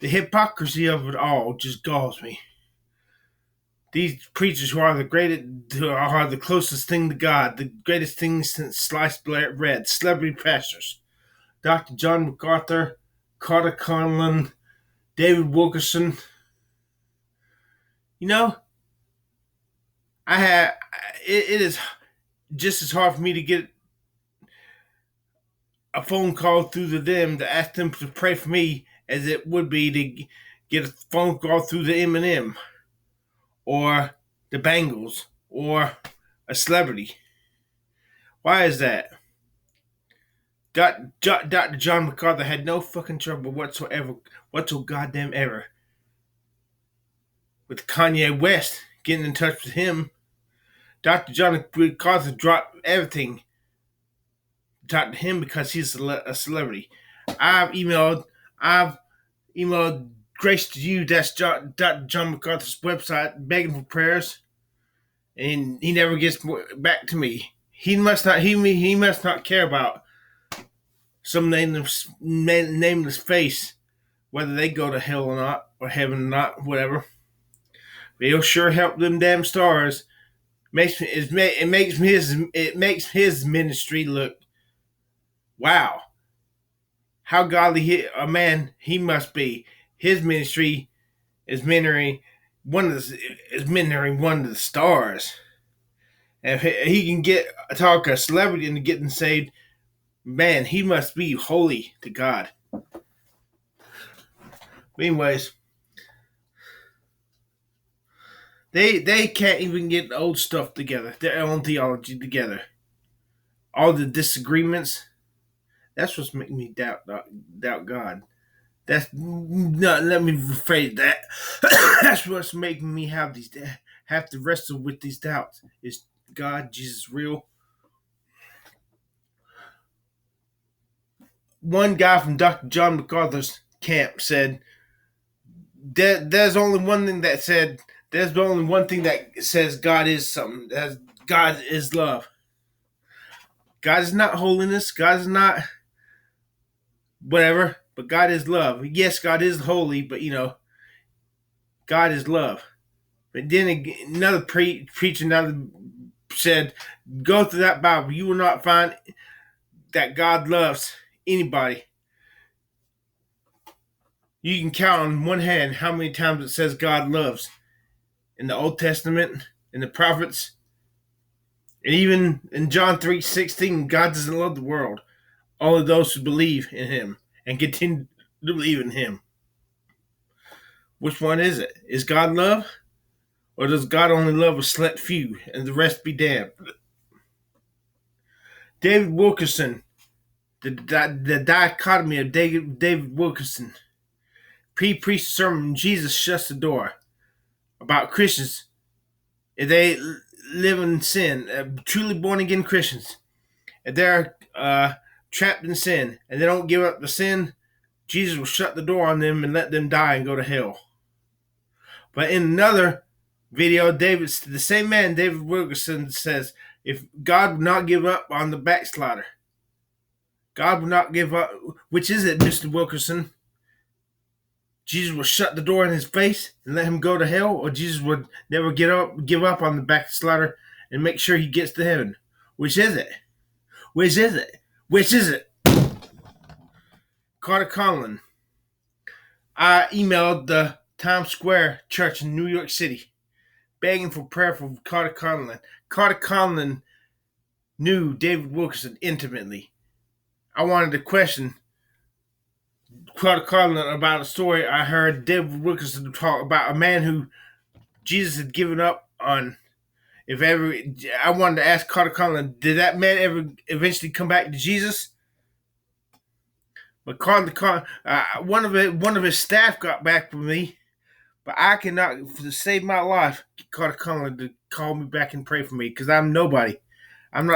The hypocrisy of it all just galls me. These preachers who are the greatest, who are the closest thing to God, the greatest thing since sliced bread, celebrity pastors, Dr. John MacArthur, Carter Conlon, David Wilkerson. You know, I had it is just as hard for me to get a phone call through to them to ask them to pray for me as it would be to get a phone call through the Eminem or the Bengals or a celebrity. Why is that? Dr. John MacArthur had no fucking trouble whatsoever goddamn ever with Kanye West getting in touch with him. Dr. John MacArthur dropped everything to talk to him because he's a celebrity. I've I've emailed Grace to You, that's Dr. John MacArthur's website, begging for prayers, and he never gets back to me. He must not care about some nameless face, whether they go to hell or not, or heaven or not, whatever. But he'll sure help them damn stars. It makes his ministry look, wow, how godly a man he must be. His ministry is mentoring one of the stars. And if he can talk a celebrity into getting saved, man, he must be holy to God. But anyways, they can't even get the old stuff together, their own theology together. All the disagreements, that's what's making me doubt God. That's not. Let me rephrase that. That's what's making me have to wrestle with these doubts. Is God, Jesus real? One guy from Dr. John MacArthur's camp said there's only one thing that said there's only one thing that says God is something. That God is love. God is not holiness. God is not whatever. But God is love. Yes, God is holy, but God is love. But then another preacher said, go through that Bible. You will not find that God loves anybody. You can count on one hand how many times it says God loves in the Old Testament, in the prophets, and even in John 3:16. God doesn't love the world, only those who believe in Him and continue to believe in Him. Which one is it? Is God love? Or does God only love a select few and the rest be damned? David Wilkerson, the dichotomy of David Wilkerson. Preached a sermon, Jesus shuts the door about Christians. If they live in sin, truly born again Christians, if they're trapped in sin and they don't give up the sin, Jesus will shut the door on them and let them die and go to hell. But in another video, the same man, David Wilkerson, says, if God would not give up on the backslider, God will not give up. Which is it, Mr. Wilkerson? Jesus will shut the door in his face and let him go to hell, or Jesus would never give up on the backslider and make sure he gets to heaven? Which is it? Which is it? Which is it? Carter Conlon. I emailed the Times Square Church in New York City, begging for prayer for Carter Conlon. Carter Conlon knew David Wilkerson intimately. I wanted to question Carter Conlon about a story I heard David Wilkerson talk about, a man who Jesus had given up on. I wanted to ask Carter Conlon, did that man ever eventually come back to Jesus? But one of his staff got back with me, but I cannot, to save my life, get Carter Conlon to call me back and pray for me because I'm nobody. I'm not